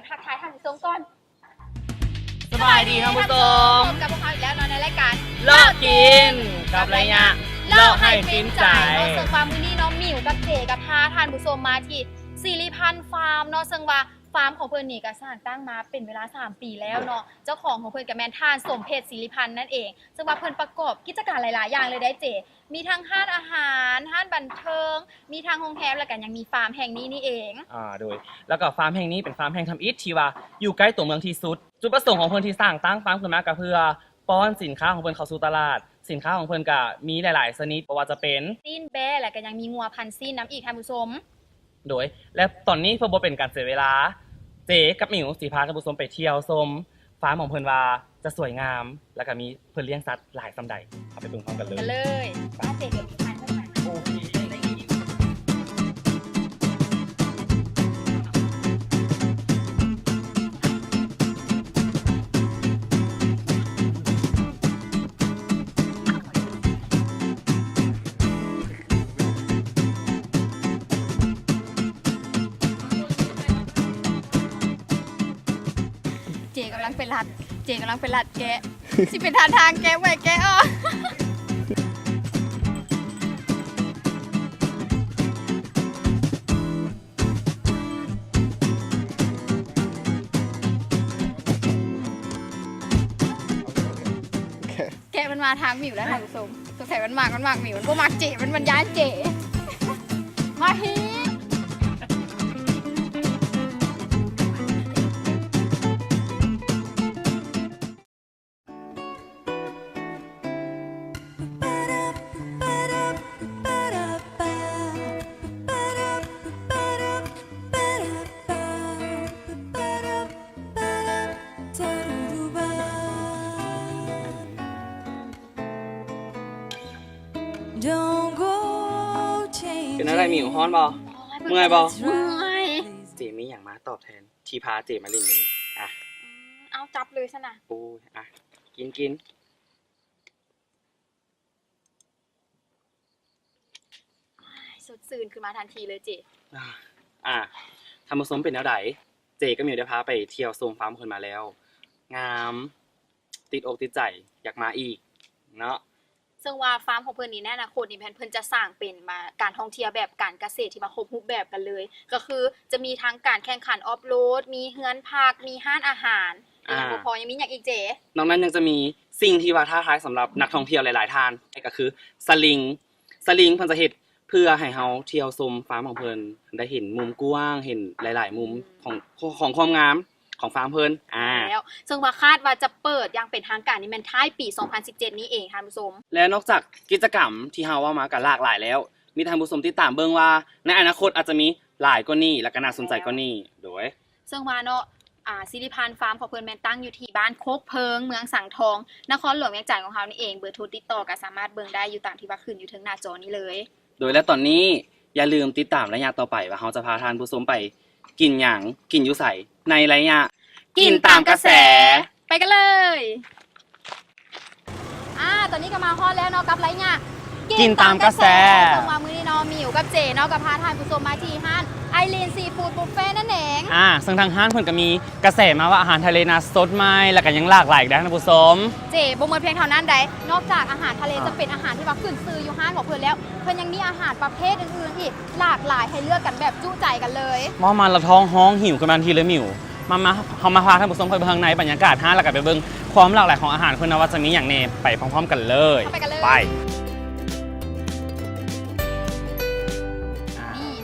ทักทายท่านผู้ชมก่อนสบายดีท่านผู้ชมกับพวกเราอีกแล้วเนาะในรายการ เลิกกินกับอะไรเนี่ยเลิกให้ฟินใจเนาะเซิงว่ามื้อนี้น้องหมิวกับเจกับพาท่านผู้ชมมาที่สิริพันธ์ฟาร์มเนาะเซิงว่าฟาร์มของเพิ่นนี่ก็สร้างตั้งมาเป็นเวลา3 ปีแล้วเนาะเจ้าของเพิ่นก็แม่นท่านสมเพชรสิริพันธ์นั่นเองซึ่งว่าเพิ่นประกอบกิจการหลายๆอย่างเลยได้เจมีทั้งห้านอาหารห้านบันเทิงมีทั้งโรงแรมแล้วก็ยังมีฟาร์มแห่งนี้นี่เองโดยแล้วก็ฟาร์มแห่งนี้เป็นฟาร์มแห่งทำอิฐที่ว่าอยู่ใกล้ตัวเมืองที่สุดจุดประสงค์ของเพิ่นที่สร้างตั้งฟาร์มขึ้นมาก็เพื่อป้อนสินค้าของเพิ่นเข้าสู่ตลาดสินค้าของเพิ่นก็มีหลายๆชนิดบ่ว่าจะเป็นซีนแบ้แล้วก็ยังมีงัวพันธุ์ซีนน้ำอีกท่านผู้ชมโดยและตอนนี้เพื่อบ่เป็นการเสียเวลาเจกับหมิวสิพาท่านผู้ชมไปเที่ยวชมฟาร์มของเพิ่นว่าจะสวยงามแล้วก็มีเพิ่นเลี้ยงสัตว์หลายสำใดเอาไปเบิ่งพร้อมกันเลยป้าเจเดี๋ยวมีพันธุ์เข้ามาโอเคเจกำลังเป็นรัดแกะสิเป็นทางแกะไว้แกะอ้อแกะมันมาทางหมิวแล้วท่านผู้ชมสงสัยมันมากหมิวมันบ่มักเจมันย้านเจมาฮีเป็นอะไรหมิวฮ้อนบ่เมื่อยบ่เมื่อย เจมีอย่างมาตอบแทนที่พาเจมาเล่นนี้อ่ะเอาจับเลยซะนะโอ้ยอ่ะกินสดชื่นขึ้นมาทันทีเลยเจทำผสมเป็นแนวใดเจก็มีได้พาไปเที่ยวโซมฟาร์มคนมาแล้วงามติดอกติดใจอยากมาอีกเนาะซึ่งว่าฟาร์มของเพิ่นนี่แน่นะคนนี่เพิ่นจะสร้างเป็นมาการท่องเที่ยวแบบการเกษตรที่มาครบรูปแบบกันเลยก็คือจะมีทั้งการแข่งขันออฟโรดมีเฮือนพักมีห้านอาหารอย่างบ่พอยังมีอย่างอีกเจนอกนั้นยังจะมีสิ่งที่ว่าท้าทายสำหรับนักท่องเที่ยวหลายๆท่านก็คือสลิงเพิ่นจะเฮ็ดเพื่อให้เฮาเที่ยวชมฟาร์มของเพิ่นได้เห็นมุมกว้างเห็นหลายๆมุมของความงามของฟาร์มเพิ่นแล้วซึ่งว่าคาดว่าจะเปิดอย่างเป็นทางการนี่แม่นท้ายปี2017นี้เองท่านผู้ชมและนอกจากกิจกรรมที่เฮาว่ามาก็หลากหลายแล้วมีท่านผู้ชมติดตามเบิ่งว่าในอนาคตอาจจะมีหลายกว่านี้และก็น่าสนใจกว่านี้โดยซึ่งว่าเนาะสิริพันธ์ฟาร์มของเพิ่นแม่นตั้งอยู่ที่บ้านโคกเพิงเมืองสังทองนครหลวงเวียงจันทน์ของเฮานี่เองเบอร์โทรติดต่อก็สามารถเบิ่งได้อยู่ตามที่ว่าขึ้นอยู่ถึงหน้าจอนี้เลยโดยและตอนนี้อย่าลืมติดตามระยะต่อไปว่าเฮาจะพาท่านผู้ชมไปกินหยังกินอยู่ไสในระยะกินตามกระแสไปกันเลยตอนนี้ก็มาฮอดแล้วเนาะกับไรเนี่ยกินตามกระแสส่งมามื้อนี้เนาะมีอยู่กับเจเนาะกับพาท่านผู้ชมมาที่ห้านไอรีนซีฟู้ดบุฟเฟ่นั่นเองซึ่งทางห้านเพิ่นก็มีกระแสมาว่าอาหารทะเลน่าสดใหม่แล้วก็ยังหลากหลายอีกท่านผู้ชมเจบ่หมดเพียงเท่านั้นใดนอกจากอาหารทะเลจะเป็นอาหารที่ว่าขึ้นชื่ออยู่ห้านของเพิ่นแล้วเพิ่นยังมีอาหารประเภทอื่นๆอีกหลากหลายให้เลือกกันแบบจุใจกันเลยมาละท้องห้องหิวกันทันทีเลยหมิวเขามาพาท่านผู้ชมไปเบิ่งในบรรยากาศห้านแล้วก็ไปเบิ่งความหลากหลายของอาหารเพิ่นว่าจะมีอย่างแน่ไปพร้อมๆกันเลยไป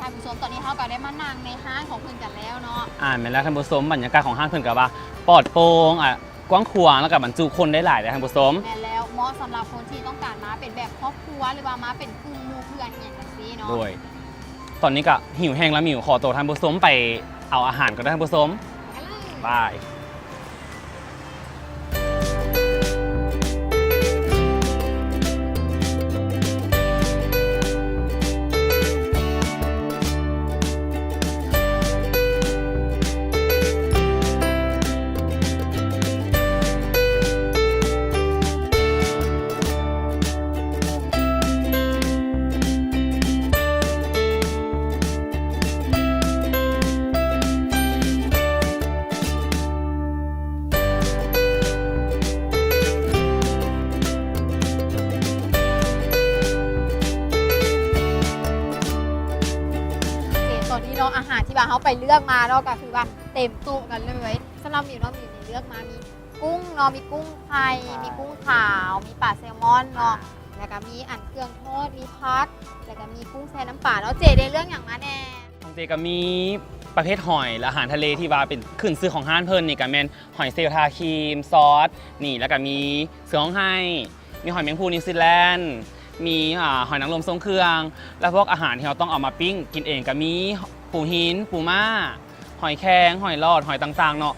ท่านผู้ชมตอนนี้เขาก็ได้มานั่งในห้างของเพิ่นกันแล้วเนาะแม่นแล้วท่านผู้ชมบรรยากาศของห้างเพิ่นก็ว่าปลอดโปร่งกว้างขวางแล้วก็บรรจุคนได้หลายเลยท่านผู้ชมแม่นแล้วเหมาะสำหรับคนที่ต้องการมาเป็นแบบครอบครัวหรือว่ามาเป็นกลุ่มหมู่เพื่อนอย่างจังซี่เนาะโดยตอนนี้ก็หิวแห้งแล้วหมิวขอตัวท่านผู้ชมไปเอาอาหารก่อนท่านผู้ชมบาย เขาไปเลือกมาเนาะก็คือว่าเต็มโต๊ะกันเลยสำหรับมิวเนาะมิวนี่เลือกมามีกุ้งเนาะมีกุ้งไทยมีกุ้งขาวมีปลาแซลมอนเนาะแล้วก็มีอันเครื่องทอดมีพัดแล้วก็มีกุ้งแช่น้ำปลาเนาะเจได้เรื่องอย่างมาแน่ ของเจก็มีประเภทหอยและอาหารทะเลที่ว่าเป็นขึ้นซื้อของห้านเพิ่นนี่ก็แม่นหอยเซลล์ทาครีมซอสนี่แล้วก็มีเสือห้องไห้มีหอยแมงภูนิวซีแลนด์มีหอยนางรมทรงเครื่อง แล้วพวกอาหารที่เราต้องเอามาปิ้งกินเองก็มีปูหินปูม้าหอยแครงหอยลอดหอยต่างๆเนาะ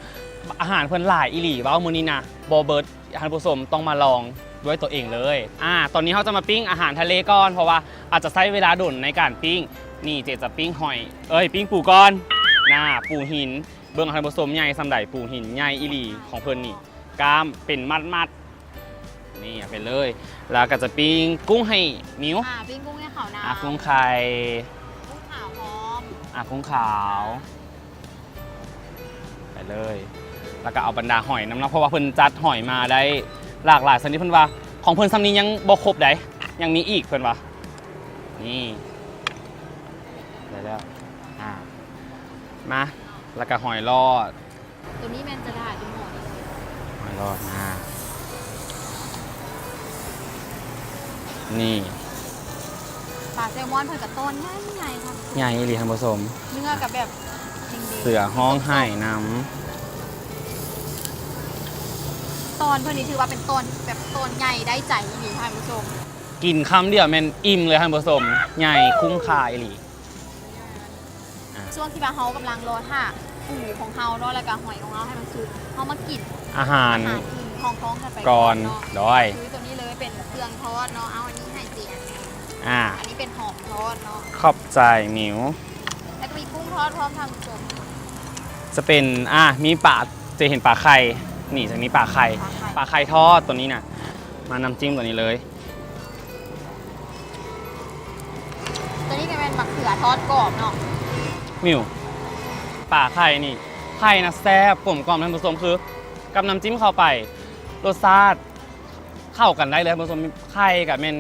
อาหารเพิ่นหลายอีหลีว่ามื้อนี้นะบ่เบิดท่านผู้ชมต้องมาลองด้วยตัวเองเลยตอนนี้เขาจะมาปิ้งอาหารทะเลก่อนเพราะว่าอาจจะใช้เวลาดุนในการปิ้งนี่เจจะปิ้งหอยปิ้งปูก่อนปูหินเบิ่งท่านผู้ชมใหญ่สำใดปูหินใหญ่อีหลีของเพิ่นนี่กล้ามเป็นมัดๆนี่ไปเลยแล้วก็จะปิ้งกุ้งให้มิ้ว ปิ้งกุ้งให้เขานะ กุ้งไข่ กุ้งขาวหอม กุ้งขาวไปเลยแล้วก็เอาบรรดาหอยน้ำเนาะเพราะว่าเพิ่นจัดหอยมาได้หลากหลายชนิดเพิ่นว่าของเพิ่นซ้ำนี้ยังบ่ครบได้ยังมีอีกเพิ่นว่านี่ได้แล้วมาแล้วก็หอยลอด ตัวนี้แมนจะได้เป็นหมอนี่ หอยลอดนี่ ปลาแซลมอนเพิ่นกับต้นใหญ่ๆค่ะ ใหญ่อีหลีท่านผู้ชม เนื้อกับแบบจริง เสือห้องไห้น้ ตอนเพิ่นนี่ถือว่าเป็นต้นแบบต้นใหญ่ได้ใจอีหลีท่านผู้ชม ำกินคำเดียวแม่นอิ่มเลยท่านผู้ชมใหญ่คุ้มค่าอีหลี ช่วงที่ว่าเฮากำลังรอท่าปูของเฮาเนาะแล้วก็หอยของเฮาให้มันสุกเฮามากิน อาหาร กินของท้องกันไป ก่อน เนาะ ดอย คือตัวนี้เลยเป็นเครื่องทอดเนาะเอาอันนี้ให้เจียน อันนี้เป็นหอมทอดเนาะ ขอบใจหมิว แล้วก็มีกุ้งทอดพร้อมทางผู้ชม จะเป็นมีปลาจะเห็นปลาไข่นี่จะมีปลาไข่ปลาไข่ทอดตัวนี้นะมาน้ำจิ้มตัวนี้เลย ตัวนี้ก็เป็นมะเขือทอดกรอบเนาะ หมิวปลาไข่นี่ไข่นะแซ่บกลมกล่อมท่านผู้ชมคือกับน้ำจิ้มเข้าไปรสชาติเข้ากันได้เลยท่านผู้ชมไข่กับเมน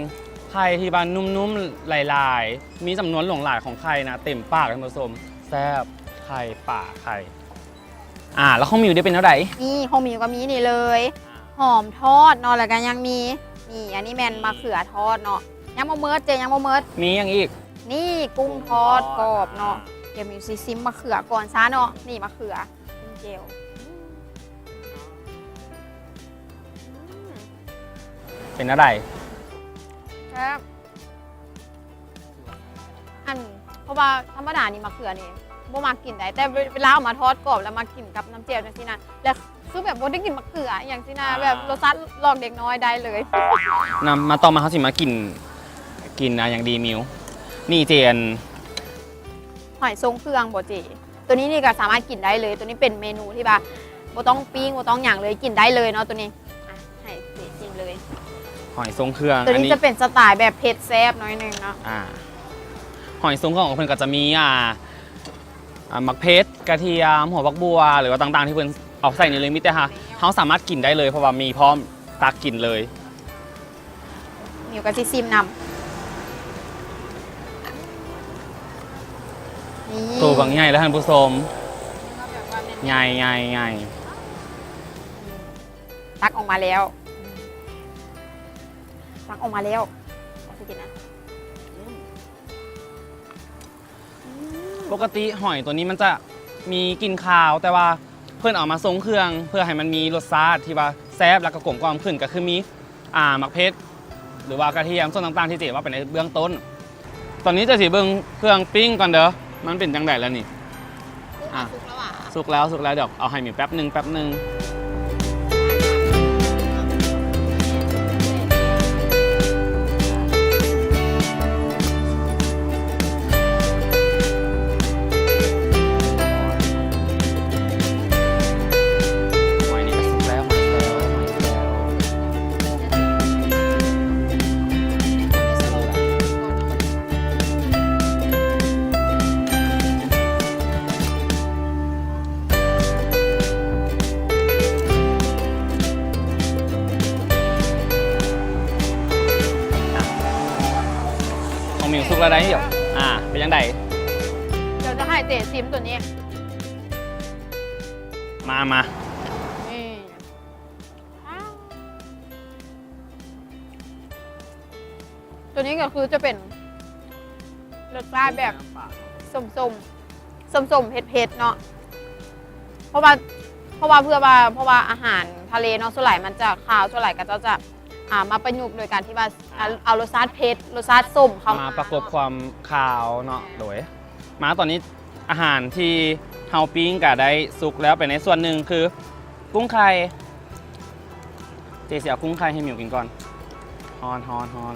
ไข่ที่บ้านนุ่มๆหลายๆมีจำนวนหลงหลายของไข่นะเต็มปากท่านผู้ชมแซ่บไข่ป่าไข่แล้วของหมิวได้เป็นเท่าไหร่ นี่ของหมิวก็มีนี่เลย หอมทอดเนาะแล้วก็ยังมีนี่อันนี้แมนมะเขือทอดเนาะยังโมเมิร์ดเจยังโมเมิร์ด มีอย่างอีก นี่กุ้งทอดกรอบเนาะเดี๋ยวมิวซิมมะเขือก่อนซะเนาะนี่มะเขือกุ้งเจล เป็นอะไร ครับเพราะว่าธรรมดานี่มะเขือนี่บ่มากินได้แต่เวลาเอามาทอดกรอบแล้วมากินกับน้ำเจียวจังซี่นะแล้วคือแบบบ่ได้กินมะเขืออย่างซี่นะแบบรสชาติหลอกเด็กน้อยได้เลย มาต่อมาเขาสิมากินอย่างดีมิวนี่เจน หอยทรงเครื่องบ่เจตัวนี้นี่ก็สามารถกินได้เลย ตัวนี้เป็นเมนูที่ว่าบ่ต้องปิ้งบ่ต้องหยังเลยกินได้เลยเนาะตัวนี้ให้เจชิมเลย หอยทรงเครื่อง ตัวนี้จะเป็นสไตล์แบบเผ็ดแซ่บน้อยหนึงเนาะ หอยทรงเครื่องของเพิ่นก็จะมีมักเพชรกระเทียมหัวบักบัวหรือว่าต่างๆที่เพิ่นเอาใส่ในเลยมิแต่เขาสามารถกินได้เลยเพราะว่ามีพร้อมตักกินเลย มิวก็สิซิมนำนี่ ตัวบางใหญ่แล้วท่านผู้ชมใหญ่ ตักออกมาแล้วตักออกมาแล้วขอกินนะ ปกติหอยตัวนี้มันจะมีกลิ่นคาวแต่ว่าเพื่อนเอามาทรงเครื่องเพื่อให้มันมีรสชาติที่ว่าแซ่บแล้วก็กลมกล่อมขึ้นก็คือมีมักเพชรหรือว่ากระเทียมส่วนต่างๆที่เจ๊ว่าเป็นในเบื้องต้น ตอนนี้จะสิเบิ่งเครื่องปิ้งก่อนเด้อมันเป็นจังไดแล้วนี่ สุกแล้วอ่ะ สุกแล้วเดี๋ยวเอาให้หมิวแป๊บหนึงหอยนี่ก็สุกแล้วของหมิวสุกแล้วได้เดี๋ยวเป็นยังไง เดี๋ยวจะให้เ เจซิมตัวนี้ มานี่ตัวนี้ก็คือจะเป็นรสชาติแบบส้มๆเผ็ดๆเนาะเพราะว่าอาหารทะเลเนาะส่วนใหญ่มันจะคาวส่วนใหญ่ก็จะมาประยุกต์โดยการที่ว่าเอารสชาติเผ็ดรสชาติส้มเข้า มา มา ประกบความขาวเนาะโดยมาตอนนี้อาหารที่เฮาปิ้งก็ได้สุกแล้วไปในส่วนหนึ่งคือกุ้งไข่เจเสียกุ้งไข่ให้หมิวกินก่อนฮอน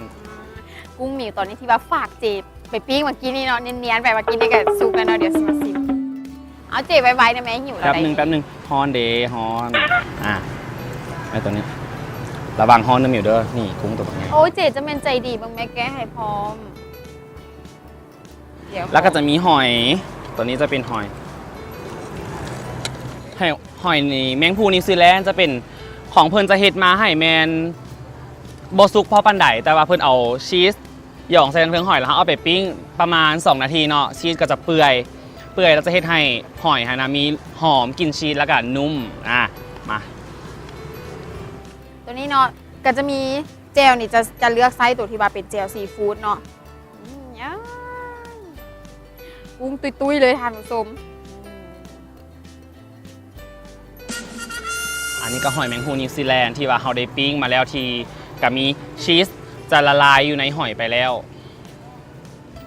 กุ้งหมิวตอนนี้ที่ว่าฝากเจไปปิ้งเมื่อกี้นี่เนาะเนียนๆไปเมื่อกี้นี่ก็สุกแล้วเนาะเดี๋ยวสิมาซิมเอาเจไว้ได้ไหมหิวแล้ว แป๊บหนึ่งฮอนเดย์ฮอนไอ้ตัวนี้ระวังฮอนนะหมิวเด้อนี่กุ้งตัวนี้ โอ้เจจะเป็นใจดีบางแม่แก้ให้พร้อมเดี๋ยว แล้วก็จะมีหอยตัวนี้จะเป็นหอยนี่แมงภูนิวซีแลนด์จะเป็นของเพิ่นจะเฮ็ดมาให้แมนบ่สุกพอปานใดแต่ว่าเพิ่นเอาชีสหย่องใส่เพิ่งหอยแล้วเอาไปปิ้งประมาณ2นาทีเนาะชีสก็จะเปื่อยแล้วจะเฮ็ดให้หอยนะมีหอมกลิ่นชีสแล้วก็นุ่มมา ตัวนี้เนาะก็จะมีเจลนี่จะเลือกไซส์ตัวที่ว่าเป็นเจลซีฟู้ดเนาะย่างกุ้งตุยๆเลยท่านผู้ชม อันนี้ก็หอยแมงภูนิวซีแลนด์ที่ว่าเฮาได้ปิ้งมาแล้วทีก็มีชีสจะละลายอยู่ในหอยไปแล้ว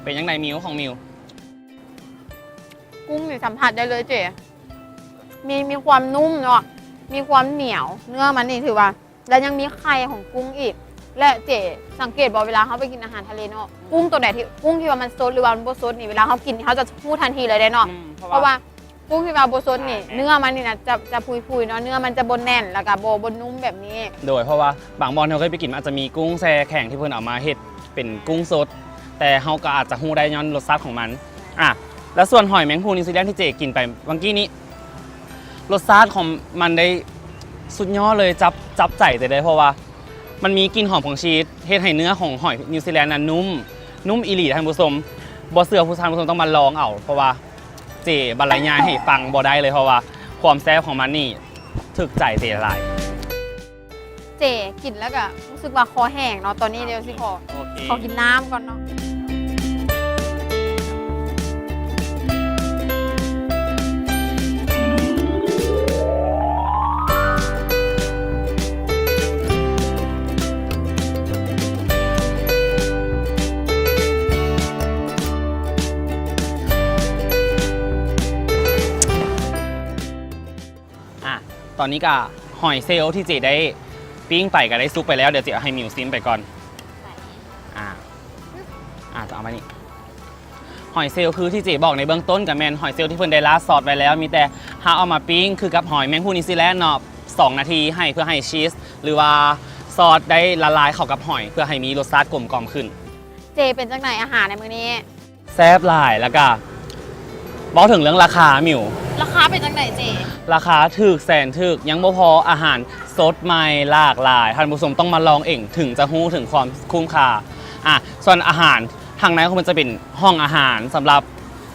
เป็นยังไงมิวของมิว กุ้งนี่สัมผัสได้เลยเจมีความนุ่มเนาะมีความเหนียวเนื้อมันนี่ถือว่าแล้วยังมีไข่ของกุ้งอีกและเจสังเกตบอกเวลาเขาไปกินอาหารทะเลเนาะกุ้งตัวไหนที่กุ้งที่ว่ามันสดหรือว่ามันบ่สดนี่เวลาเขากินเขาจะพูดทันทีเลยได้เนาะเพราะว่ากุ้งที่ว่าบ่สดนี่เนื้อมันนี่นะจะพุยๆเนาะเนื้อมันจะบนแน่นแล้วก็บนนุ่มแบบนี้ โดยเพราะว่าบางบอนเราเคยไปกินมันอาจจะมีกุ้งแช่แข็งที่เพิ่นเอามาเฮ็ดเป็นกุ้งสดแต่เฮาก็อาจจะฮู้ได้ย้อนรสชาติของมันแล้วส่วนหอยแมงภูนิวซีแลนด์ที่เจกินไปเมื่อกี้นี้รสชาติของมันได้สุดยอดเลยจับใจได้เพราะว่ามันมีกลิ่นหอมของชีสเฮ็ดให้เนื้อของหอยนิวซีแลนด์นั้นนุ่มอีหลีท่านผู้ชมบ่เชื่อผู้ชมต้องมาลองเอาเพราะว่าเจบรรยายให้ฟังบ่ได้เลยเพราะว่าความแซ่บของมันนี่ถึกใจเจหลาย เจกินแล้วก็รู้สึกว่าคอแห้งเนาะตอนนี้เดี๋ยวสิขอกินน้ำก่อนเนาะตอนนี้ก็หอยเซลล์ที่เจได้ปิ้งไปก็ได้ซุกไปแล้วเดี๋ยวเจเอาให้มิวซิมไปก่อนจะเอามานี่หอยเซลล์คือที่เจบอกในเบื้องต้นกับแมนหอยเซลล์ที่เพิ่นได้ลาดซอสไว้แล้วมีแต่หาเอามาปิ้งคือกับหอยแมงภูนิวซีแลนด์เนาะ2 นาทีให้เพื่อให้ชีสหรือว่าซอสได้ละลายเข้ากับหอยเพื่อให้มีรสชาติกลมกล่อมขึ้นเจเป็นจังไหนอาหารในมื้อนี้แซ่บหลายแล้วก็บอกถึงเรื่องราคามิวราคาเป็นจังไหนเจราคาถึกแสนถึกยังบ่พออาหารสดใหม่หลากหลายท่านผู้ชมต้องมาลองเองถึงจะรู้ถึงความคุ้มค่าส่วนอาหารทางในมันจะเป็นห้องอาหารสำหรับ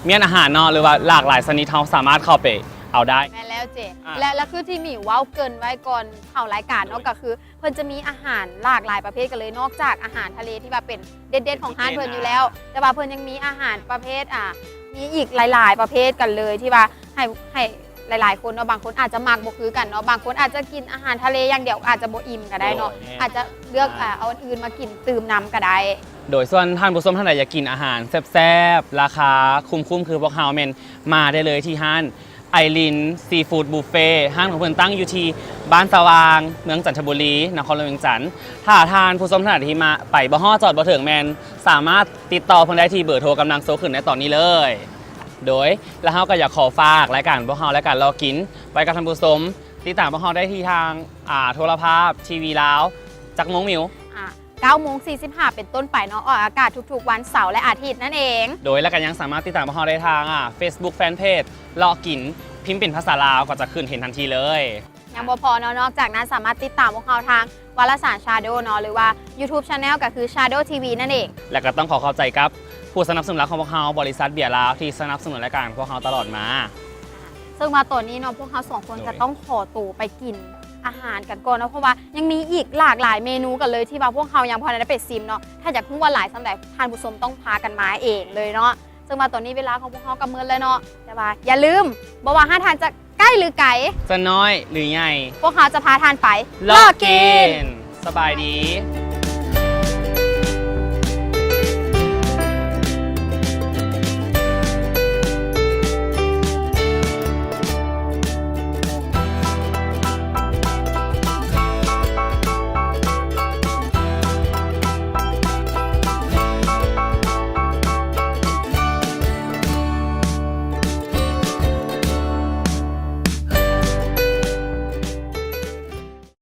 เมียนอาหารเนาะหรือว่าหลากหลายชนิดเราสามารถเข้าไปเอาได้แม่แล้วเจและคือที่มีว้าวเกินไว้ก่อนเข้ารายการเนาะก็คือเพิ่นจะมีอาหารหลากหลายประเภทกันเลยนอกจากอาหารทะเลที่ว่าเป็นเด็ดๆของร้านเพิ่นอยู่แล้วแต่ว่าเพิ่นยังมีอาหารประเภทมีอีกหลายๆประเภทกันเลยที่ว่าให้หลายๆคนเนาะบางคนอาจจะมักบ่คือกันเนาะบางคนอาจจะกินอาหารทะเลอย่างเดียวอาจจะบ่อิ่มก็ได้เนาะอาจจะเลือกเอาอันอื่นมากินตื่มน้ำก็ได้โดยส่วนท่านผู้ชมท่านใดอยากกินอาหารแซ่บๆราคาคุ้มคือพวกเฮาแม่นมาได้เลยที่ห้านไอรินซีฟู้ดบุฟเฟ่ห้างของเพิ่นตั้งอยู่ที่บ้านสว่างเมืองจันทบุรีนครหลวงเวียงจันทน์ถ้าทานผู้ชมท่านใดที่มาไปบ่ฮอดจอดบ่ถึงแม่นสามารถติดต่อเพิ่นได้ที่เบอร์โทรกำลังโซขึ้นในตอนนี้เลยโดยแล้วเฮาก็อยากขอฝากรายการพวกเฮารายการรอกินไว้กับท่านผู้ชมติดตามพวกเฮาได้ที่ทางโทรภาพทีวีลาวจักมงมิว9:45 เป็นต้นไปเนาะออกอากาศทุกๆวันเสาร์และอาทิตย์นั่นเองโดยและกันยังสามารถติดตามพวกเราได้ทางFacebook Fanpage รอกินพิมพ์เป็นภาษาลาวก็จะขึ้นเห็นทันทีเลยยังบ่พอเนาะนอกจากนั้นสามารถติดตามพวกเราทางวารสาร Shadow เนาะหรือว่า YouTube Channel ก็คือ Shadow TV นั่นเองและก็ต้องขอเข้าใจกับ ผู้สนับสนุนหลักของพวกเขาบริษัทเบียร์ลาวที่สนับสนุนรายการพวกเขาตลอดมา ซึ่งมาตัวนี้เนาะพวกเขา2 คนจะต้องขอตัวไปกินอาหารกันก่อนเนาะเพราะว่ายังมีอีกหลากหลายเมนูกันเลยที่ว่าพวกเขายังพอได้ไปซิมเนาะถ้าอยากรู้ว่าหลายสำหรับทานผู้ชมต้องพากันมาเองเลยเนาะซึ่งมาตัวนี้เวลาของพวกเขากำเมินเลยเนาะแต่ว่าอย่าลืมบอกว่าห้าทานจะใกล้หรือไกล จะน้อยหรือใหญ่ พวกเขาจะพาทานไป ลอกกินสบายดี